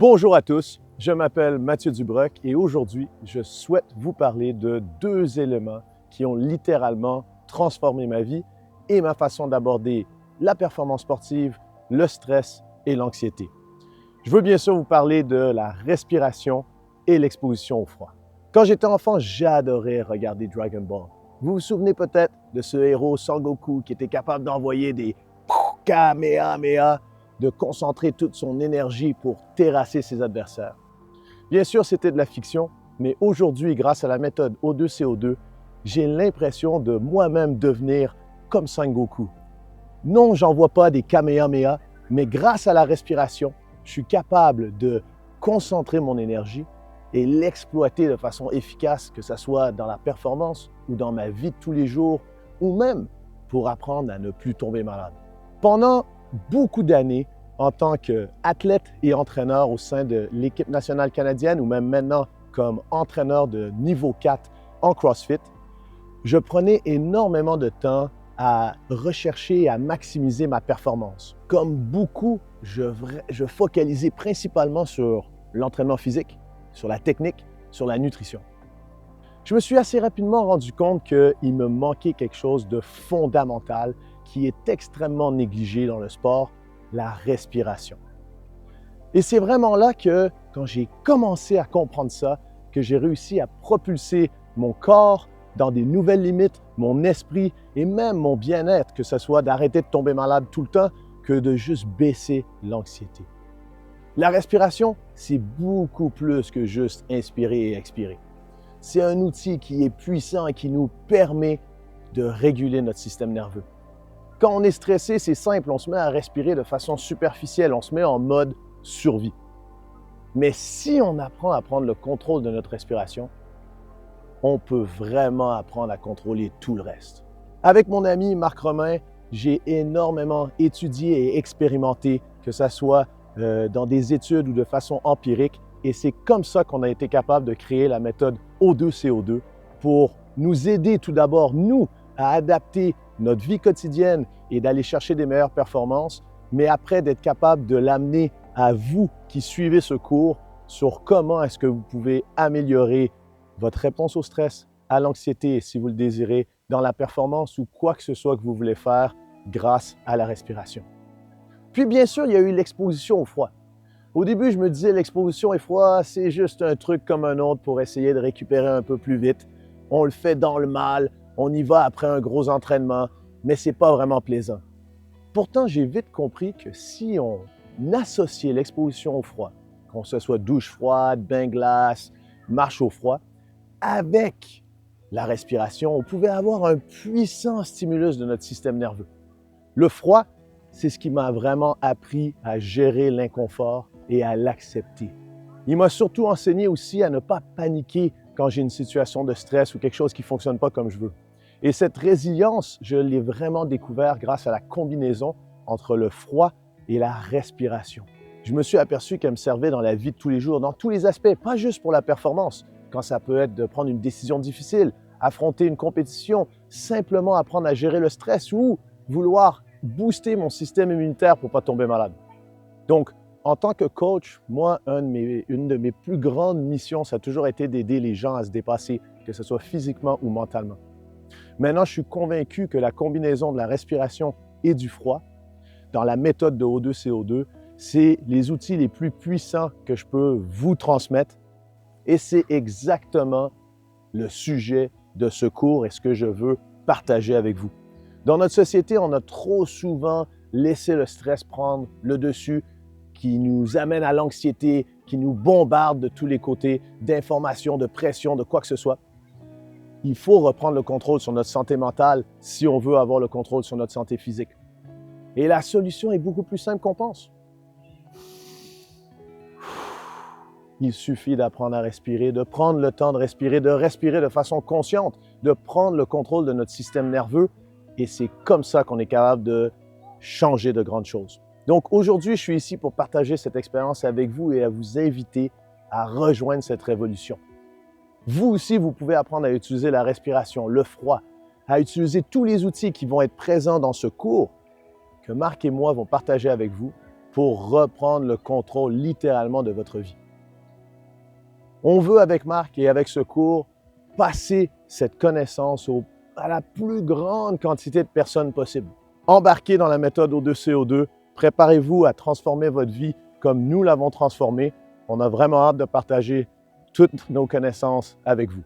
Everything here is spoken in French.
Bonjour à tous, je m'appelle Mathieu Dubroc et aujourd'hui, je souhaite vous parler de deux éléments qui ont littéralement transformé ma vie et ma façon d'aborder la performance sportive, le stress et l'anxiété. Je veux bien sûr vous parler de la respiration et l'exposition au froid. Quand j'étais enfant, j'adorais regarder Dragon Ball. Vous vous souvenez peut-être de ce héros Sangoku qui était capable d'envoyer des Kamehameha, de concentrer toute son énergie pour terrasser ses adversaires. Bien sûr, c'était de la fiction, mais aujourd'hui, grâce à la méthode O2CO2, j'ai l'impression de moi-même devenir comme Sangoku. Non, j'envoie pas des Kamehameha, mais grâce à la respiration, je suis capable de concentrer mon énergie et l'exploiter de façon efficace, que ce soit dans la performance ou dans ma vie de tous les jours, ou même pour apprendre à ne plus tomber malade. Pendant beaucoup d'années, en tant qu'athlète et entraîneur au sein de l'équipe nationale canadienne ou même maintenant comme entraîneur de niveau 4 en CrossFit, je prenais énormément de temps à rechercher et à maximiser ma performance. Comme beaucoup, je focalisais principalement sur l'entraînement physique, sur la technique, sur la nutrition. Je me suis assez rapidement rendu compte qu'il me manquait quelque chose de fondamental qui est extrêmement négligé dans le sport, la respiration. Et c'est vraiment là que, quand j'ai commencé à comprendre ça, que j'ai réussi à propulser mon corps dans des nouvelles limites, mon esprit et même mon bien-être, que ce soit d'arrêter de tomber malade tout le temps, que de juste baisser l'anxiété. La respiration, c'est beaucoup plus que juste inspirer et expirer. C'est un outil qui est puissant et qui nous permet de réguler notre système nerveux. Quand on est stressé, c'est simple, on se met à respirer de façon superficielle, on se met en mode survie. Mais si on apprend à prendre le contrôle de notre respiration, on peut vraiment apprendre à contrôler tout le reste. Avec mon ami Marc Romain, j'ai énormément étudié et expérimenté, que ce soit dans des études ou de façon empirique, et c'est comme ça qu'on a été capable de créer la méthode O2CO2 pour nous aider tout d'abord, nous, à adapter notre vie quotidienne et d'aller chercher des meilleures performances, mais après d'être capable de l'amener à vous qui suivez ce cours sur comment est-ce que vous pouvez améliorer votre réponse au stress, à l'anxiété, si vous le désirez, dans la performance ou quoi que ce soit que vous voulez faire grâce à la respiration. Puis bien sûr, il y a eu l'exposition au froid. Au début, je me disais l'exposition au froid, c'est juste un truc comme un autre pour essayer de récupérer un peu plus vite. On le fait dans le mal, on y va après un gros entraînement, mais c'est pas vraiment plaisant. Pourtant, j'ai vite compris que si on associait l'exposition au froid, qu'on se soit douche froide, bain glace, marche au froid, avec la respiration, on pouvait avoir un puissant stimulus de notre système nerveux. Le froid, c'est ce qui m'a vraiment appris à gérer l'inconfort et à l'accepter. Il m'a surtout enseigné aussi à ne pas paniquer quand j'ai une situation de stress ou quelque chose qui ne fonctionne pas comme je veux. Et cette résilience, je l'ai vraiment découvert grâce à la combinaison entre le froid et la respiration. Je me suis aperçu qu'elle me servait dans la vie de tous les jours, dans tous les aspects, pas juste pour la performance, quand ça peut être de prendre une décision difficile, affronter une compétition, simplement apprendre à gérer le stress ou vouloir booster mon système immunitaire pour ne pas tomber malade. Donc, en tant que coach, moi, une de mes plus grandes missions, ça a toujours été d'aider les gens à se dépasser, que ce soit physiquement ou mentalement. Maintenant, je suis convaincu que la combinaison de la respiration et du froid, dans la méthode de O2CO2, c'est les outils les plus puissants que je peux vous transmettre et c'est exactement le sujet de ce cours et ce que je veux partager avec vous. Dans notre société, on a trop souvent laissé le stress prendre le dessus, qui nous amène à l'anxiété, qui nous bombarde de tous les côtés, d'informations, de pression, de quoi que ce soit. Il faut reprendre le contrôle sur notre santé mentale si on veut avoir le contrôle sur notre santé physique. Et la solution est beaucoup plus simple qu'on pense. Il suffit d'apprendre à respirer, de prendre le temps de respirer de façon consciente, de prendre le contrôle de notre système nerveux. Et c'est comme ça qu'on est capable de changer de grandes choses. Donc aujourd'hui, je suis ici pour partager cette expérience avec vous et à vous inviter à rejoindre cette révolution. Vous aussi, vous pouvez apprendre à utiliser la respiration, le froid, à utiliser tous les outils qui vont être présents dans ce cours que Marc et moi vont partager avec vous pour reprendre le contrôle littéralement de votre vie. On veut avec Marc et avec ce cours passer cette connaissance à la plus grande quantité de personnes possible. Embarquez dans la méthode O2CO2, préparez-vous à transformer votre vie comme nous l'avons transformée. On a vraiment hâte de partager toutes nos connaissances avec vous.